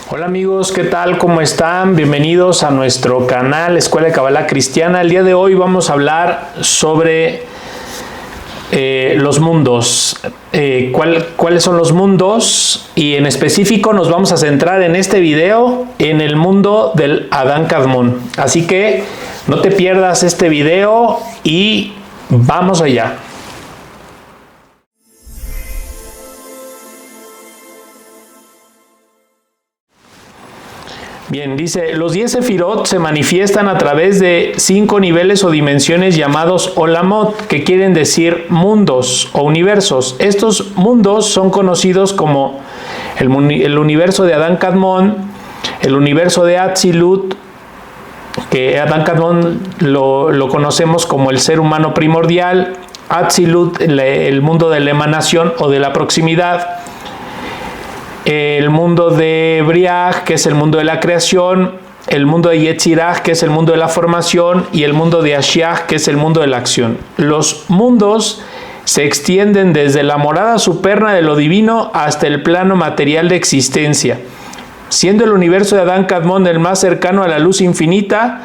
Hola amigos, ¿qué tal? ¿Cómo están? Bienvenidos a nuestro canal Escuela de Kabbalah Cristiana. El día de hoy vamos a hablar sobre los mundos. ¿Cuáles son los mundos? Y en específico nos vamos a centrar en este video en el mundo del Adán Kadmón. Así que no te pierdas este video y vamos allá. Bien, dice, los 10 sefirot se manifiestan a través de 5 niveles o dimensiones llamados olamot, que quieren decir mundos o universos. Estos mundos son conocidos como el universo de Adán Kadmón, el universo de Atzilut, que Adán Kadmón lo conocemos como el ser humano primordial, Atzilut, el mundo de la emanación o de la proximidad, el mundo de Briah, que es el mundo de la creación, el mundo de Yetzirah, que es el mundo de la formación, y el mundo de Ashiach, que es el mundo de la acción. Los mundos se extienden desde la morada superna de lo divino hasta el plano material de existencia, siendo el universo de Adán Kadmón el más cercano a la luz infinita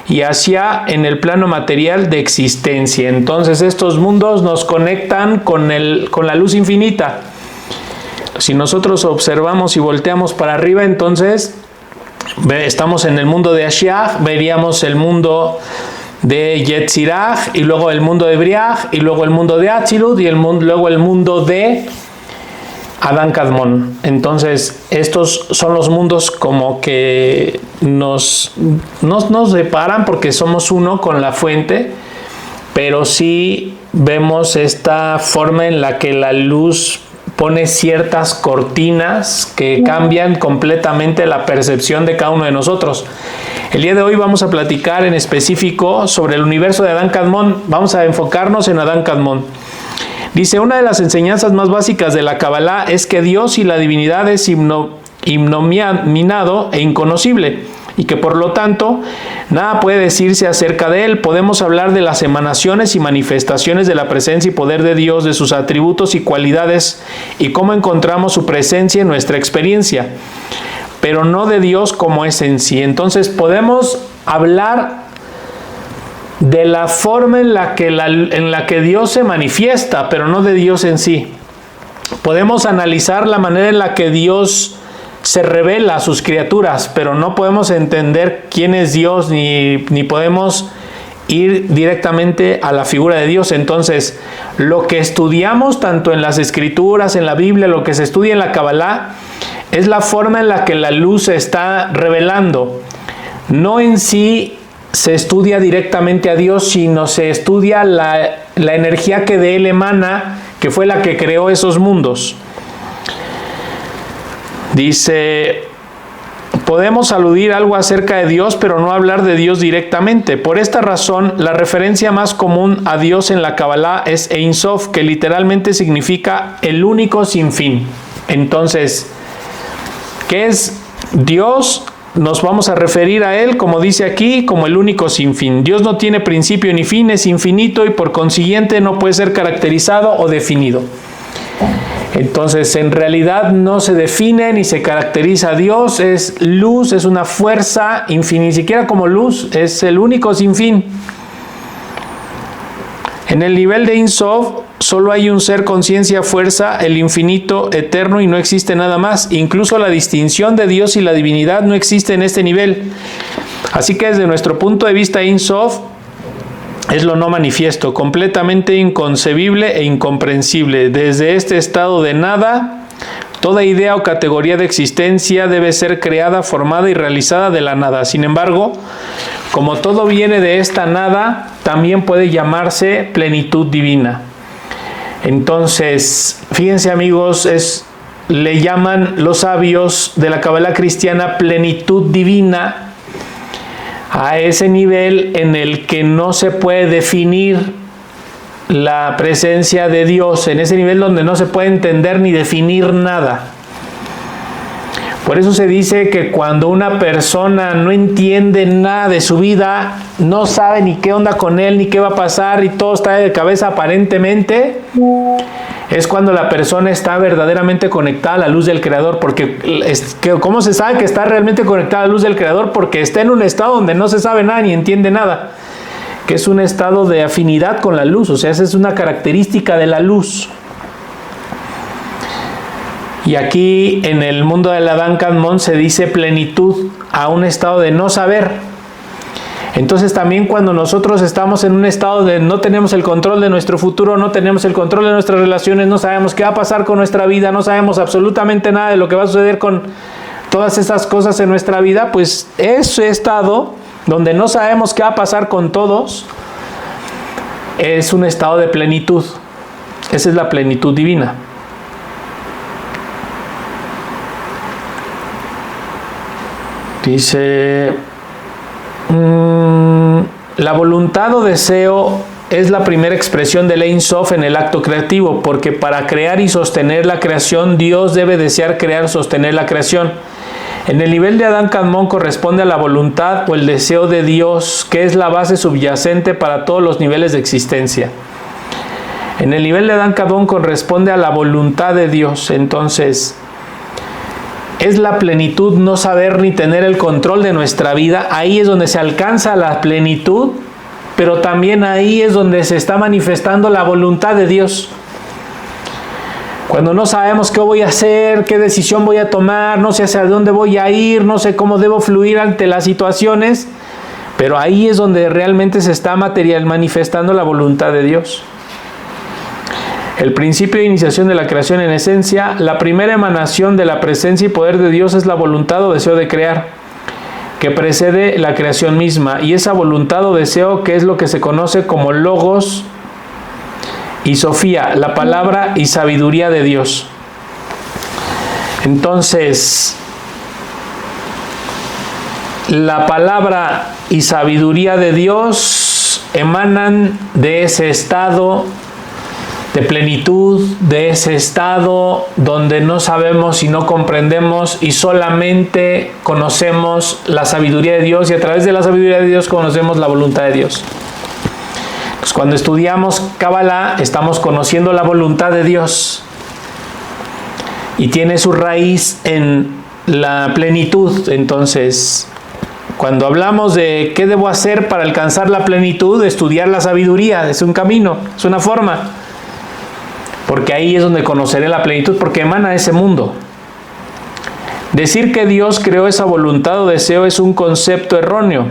y hacia en el plano material de existencia. Entonces estos mundos nos conectan con la luz infinita. Si nosotros observamos y volteamos para arriba, entonces estamos en el mundo de Ashiach, veríamos el mundo de Yetzirah, y luego el mundo de Briah, y luego el mundo de Atzilut, y luego el mundo de Adán Kadmón. Entonces, estos son los mundos como que nos separan porque somos uno con la fuente, pero sí vemos esta forma en la que la luz pone ciertas cortinas que cambian completamente la percepción de cada uno de nosotros. El día de hoy vamos a platicar en específico sobre el universo de Adán Kadmón. Vamos a enfocarnos en Adán Kadmón. Dice, una de las enseñanzas más básicas de la Kabbalah es que Dios y la divinidad es innominado e inconocible, y que por lo tanto nada puede decirse acerca de él. Podemos hablar de las emanaciones y manifestaciones de la presencia y poder de Dios, de sus atributos y cualidades, y cómo encontramos su presencia en nuestra experiencia, pero no de Dios como es en sí. Entonces podemos hablar de la forma en la que Dios se manifiesta, pero no de Dios en sí. Podemos analizar la manera en la que Dios se revela a sus criaturas, pero no podemos entender quién es Dios, ni podemos ir directamente a la figura de Dios. Entonces, lo que estudiamos tanto en las Escrituras, en la Biblia, lo que se estudia en la Kabbalah, es la forma en la que la luz se está revelando. No en sí se estudia directamente a Dios, sino se estudia la energía que de Él emana, que fue la que creó esos mundos. Dice, podemos aludir algo acerca de Dios, pero no hablar de Dios directamente. Por esta razón, la referencia más común a Dios en la Kabbalah es Ein Sof, que literalmente significa el único sin fin. Entonces, ¿qué es Dios? Nos vamos a referir a Él, como dice aquí, como el único sin fin. Dios no tiene principio ni fin, es infinito y por consiguiente no puede ser caracterizado o definido. Entonces, en realidad no se define ni se caracteriza a Dios, es luz, es una fuerza infinita, ni siquiera como luz, es el único sin fin. En el nivel de Ein Sof solo hay un ser, conciencia, fuerza, el infinito, eterno, y no existe nada más. Incluso la distinción de Dios y la divinidad no existe en este nivel. Así que desde nuestro punto de vista, Ein Sof es lo no manifiesto, completamente inconcebible e incomprensible. Desde este estado de nada, toda idea o categoría de existencia debe ser creada, formada y realizada de la nada. Sin embargo, como todo viene de esta nada, también puede llamarse plenitud divina. Entonces, fíjense amigos, le llaman los sabios de la Kabbalah cristiana plenitud divina a ese nivel en el que no se puede definir la presencia de Dios, en ese nivel donde no se puede entender ni definir nada. Por eso se dice que cuando una persona no entiende nada de su vida, no sabe ni qué onda con él, ni qué va a pasar, y todo está de cabeza aparentemente, es cuando la persona está verdaderamente conectada a la luz del Creador. ¿Cómo se sabe que está realmente conectada a la luz del Creador? Porque está en un estado donde no se sabe nada ni entiende nada, que es un estado de afinidad con la luz. O sea, esa es una característica de la luz. Y aquí en el mundo del Adán Kadmon se dice plenitud a un estado de no saber. Entonces también cuando nosotros estamos en un estado de no tenemos el control de nuestro futuro, no tenemos el control de nuestras relaciones, no sabemos qué va a pasar con nuestra vida, no sabemos absolutamente nada de lo que va a suceder con todas esas cosas en nuestra vida, pues ese estado donde no sabemos qué va a pasar con todos es un estado de plenitud. Esa es la plenitud divina. Dice, la voluntad o deseo es la primera expresión del Ein Sof en el acto creativo, porque para crear y sostener la creación, Dios debe desear crear, sostener la creación. En el nivel de Adán Kadmon corresponde a la voluntad o el deseo de Dios, que es la base subyacente para todos los niveles de existencia. En el nivel de Adán Kadmon corresponde a la voluntad de Dios. Entonces, es la plenitud no saber ni tener el control de nuestra vida. Ahí es donde se alcanza la plenitud, pero también ahí es donde se está manifestando la voluntad de Dios. Cuando no sabemos qué voy a hacer, qué decisión voy a tomar, no sé hacia dónde voy a ir, no sé cómo debo fluir ante las situaciones, pero ahí es donde realmente se está manifestando la voluntad de Dios. El principio de iniciación de la creación en esencia, la primera emanación de la presencia y poder de Dios es la voluntad o deseo de crear, que precede la creación misma, y esa voluntad o deseo que es lo que se conoce como logos y Sofía, la palabra y sabiduría de Dios. Entonces, la palabra y sabiduría de Dios emanan de ese estado de plenitud, de ese estado donde no sabemos y no comprendemos y solamente conocemos la sabiduría de Dios, y a través de la sabiduría de Dios conocemos la voluntad de Dios. Pues cuando estudiamos Kabbalah estamos conociendo la voluntad de Dios y tiene su raíz en la plenitud. Entonces, cuando hablamos de qué debo hacer para alcanzar la plenitud, estudiar la sabiduría es un camino, es una forma. Porque ahí es donde conoceré la plenitud, porque emana de ese mundo. Decir que Dios creó esa voluntad o deseo es un concepto erróneo,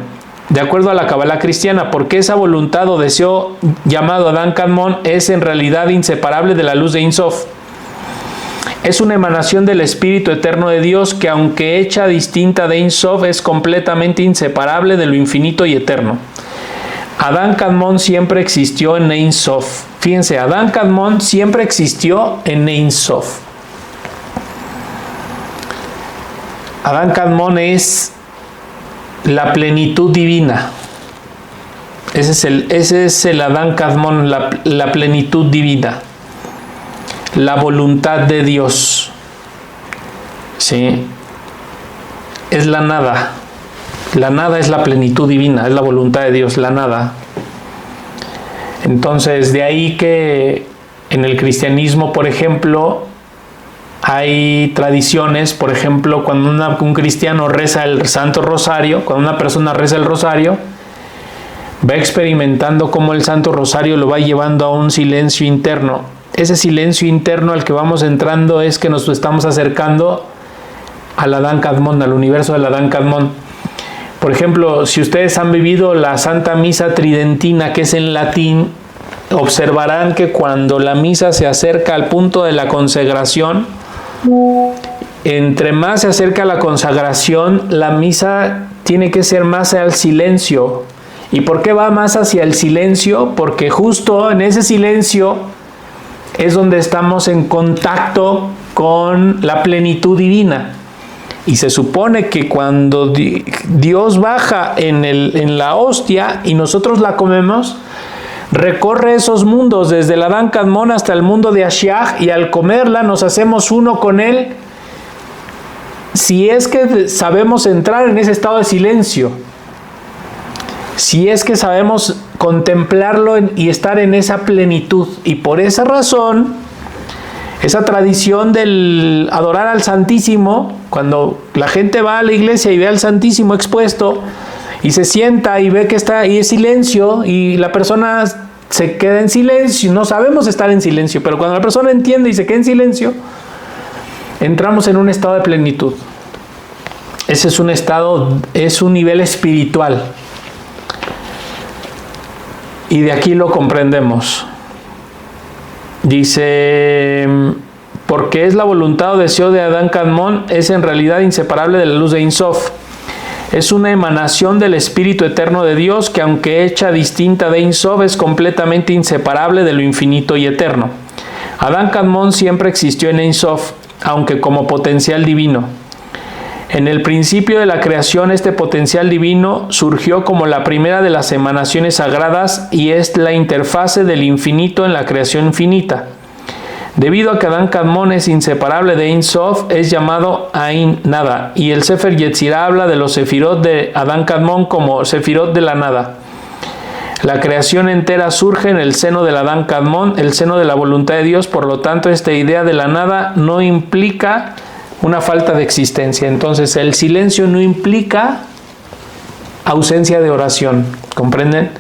de acuerdo a la Kabbalah cristiana, porque esa voluntad o deseo llamado Adán Kadmon es en realidad inseparable de la luz de Ein Sof. Es una emanación del Espíritu Eterno de Dios que, aunque hecha distinta de Ein Sof, es completamente inseparable de lo infinito y eterno. Adán Kadmon siempre existió en Ein Sof. Fíjense, Adán Kadmon siempre existió en Ein Sof. Adán Kadmon es la plenitud divina. Ese es el Adán Kadmon, la plenitud divina. La voluntad de Dios. ¿Sí? Es la nada. La nada es la plenitud divina, es la voluntad de Dios, la nada. Entonces, de ahí que en el cristianismo, por ejemplo, hay tradiciones, por ejemplo, cuando un cristiano reza el Santo Rosario, cuando una persona reza el Rosario, va experimentando cómo el Santo Rosario lo va llevando a un silencio interno. Ese silencio interno al que vamos entrando es que nos estamos acercando al Adán Kadmon, al universo del Adán Kadmon. Por ejemplo, si ustedes han vivido la Santa Misa Tridentina, que es en latín, observarán que cuando la misa se acerca al punto de la consagración, entre más se acerca a la consagración, la misa tiene que ser más al silencio. ¿Y por qué va más hacia el silencio? Porque justo en ese silencio es donde estamos en contacto con la plenitud divina. Y se supone que cuando Dios baja en la hostia y nosotros la comemos, recorre esos mundos desde el Adán Kadmon hasta el mundo de Ashiach, y al comerla nos hacemos uno con él, si es que sabemos entrar en ese estado de silencio, si es que sabemos contemplarlo y estar en esa plenitud. Y por esa razón Esa tradición del adorar al Santísimo, cuando la gente va a la iglesia y ve al Santísimo expuesto y se sienta y ve que está ahí en silencio y la persona se queda en silencio, no sabemos estar en silencio, pero cuando la persona entiende y se queda en silencio, entramos en un estado de plenitud. Ese es un estado, es un nivel espiritual. Y de aquí lo comprendemos. Dice, porque es la voluntad o deseo de Adán Kadmon, es en realidad inseparable de la luz de Ein Sof. Es una emanación del Espíritu Eterno de Dios que, aunque hecha distinta de Ein Sof, es completamente inseparable de lo infinito y eterno. Adán Kadmon siempre existió en Ein Sof, aunque como potencial divino. En el principio de la creación, este potencial divino surgió como la primera de las emanaciones sagradas y es la interfase del infinito en la creación finita. Debido a que Adán Kadmon es inseparable de Ein Sof, es llamado Ain Nada, y el Sefer Yetzirah habla de los sefirot de Adán Kadmon como sefirot de la nada. La creación entera surge en el seno del Adán Kadmon, el seno de la voluntad de Dios, por lo tanto esta idea de la nada no implica una falta de existencia. Entonces el silencio no implica ausencia de oración, ¿comprenden?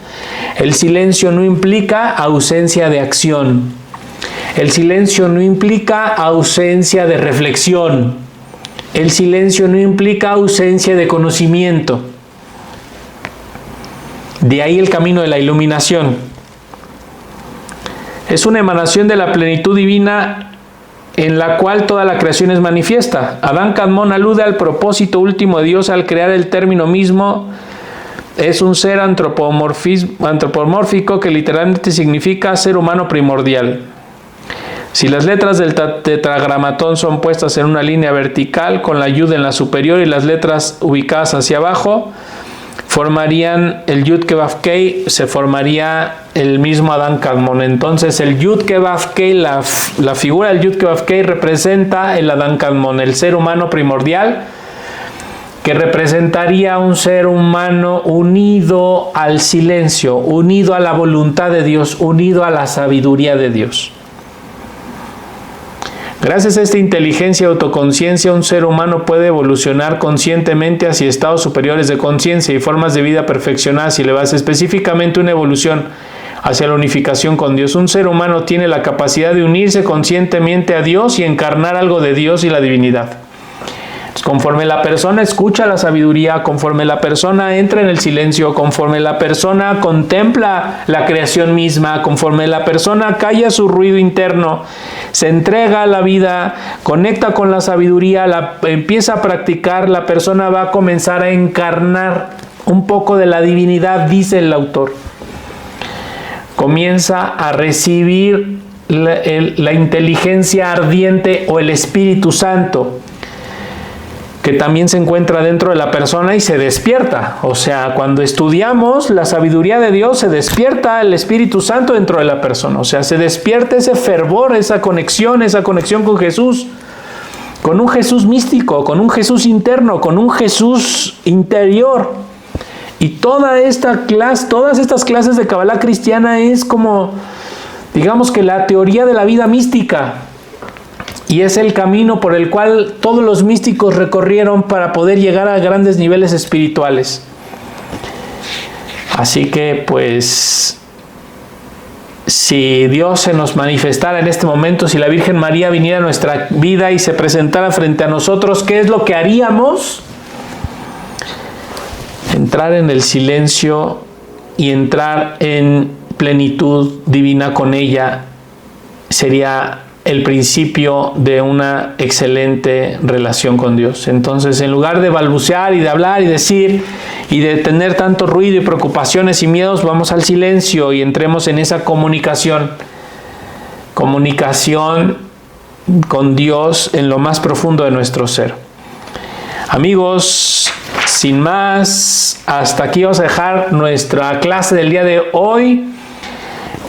El silencio no implica ausencia de acción. El silencio no implica ausencia de reflexión. El silencio no implica ausencia de conocimiento. De ahí el camino de la iluminación. Es una emanación de la plenitud divina en la cual toda la creación es manifiesta. Adán Kadmon alude al propósito último de Dios al crear el término mismo. Es un ser antropomórfico que literalmente significa ser humano primordial. Si las letras del tetragramatón son puestas en una línea vertical con la yud en la superior y las letras ubicadas hacia abajo, formarían el Yud Ke Vav Kei, se formaría el mismo Adán Kadmon. Entonces el Yud Ke Vav Kei, la figura del Yud Ke Vav Kei representa el Adán Kadmon, el ser humano primordial, que representaría un ser humano unido al silencio, unido a la voluntad de Dios, unido a la sabiduría de Dios. Gracias a esta inteligencia y autoconciencia, un ser humano puede evolucionar conscientemente hacia estados superiores de conciencia y formas de vida perfeccionadas y elevadas, específicamente una evolución hacia la unificación con Dios. Un ser humano tiene la capacidad de unirse conscientemente a Dios y encarnar algo de Dios y la divinidad. Conforme la persona escucha la sabiduría, conforme la persona entra en el silencio, conforme la persona contempla la creación misma, conforme la persona calla su ruido interno, se entrega a la vida, conecta con la sabiduría, empieza a practicar, la persona va a comenzar a encarnar un poco de la divinidad, dice el autor. Comienza a recibir la inteligencia ardiente o el Espíritu Santo, que también se encuentra dentro de la persona y se despierta. O sea, cuando estudiamos la sabiduría de Dios, se despierta el Espíritu Santo dentro de la persona. O sea, se despierta ese fervor, esa conexión con Jesús, con un Jesús místico, con un Jesús interno, con un Jesús interior. Y todas estas clases de Kabbalah cristiana es como, digamos que la teoría de la vida mística. Y es el camino por el cual todos los místicos recorrieron para poder llegar a grandes niveles espirituales. Así que, pues, si Dios se nos manifestara en este momento, si la Virgen María viniera a nuestra vida y se presentara frente a nosotros, ¿qué es lo que haríamos? Entrar en el silencio y entrar en plenitud divina con ella sería el principio de una excelente relación con Dios. Entonces, en lugar de balbucear y de hablar y decir y de tener tanto ruido y preocupaciones y miedos, vamos al silencio y entremos en esa comunicación con Dios en lo más profundo de nuestro ser. Amigos, sin más, hasta aquí vamos a dejar nuestra clase del día de hoy.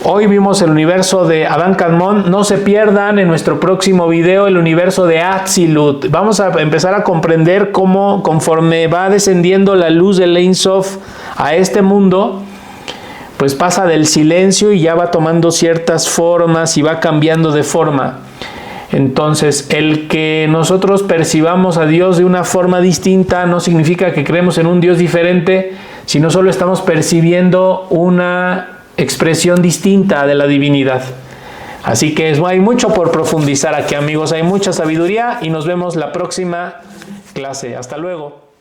Hoy vimos el universo de Adán Kadmon. No se pierdan en nuestro próximo video el universo de Atzilut. Vamos a empezar a comprender cómo, conforme va descendiendo la luz del Ein Sof a este mundo, pues pasa del silencio y ya va tomando ciertas formas y va cambiando de forma. Entonces, el que nosotros percibamos a Dios de una forma distinta no significa que creemos en un Dios diferente, sino solo estamos percibiendo una expresión distinta de la divinidad. Así que hay mucho por profundizar aquí, amigos, hay mucha sabiduría y nos vemos la próxima clase. Hasta luego.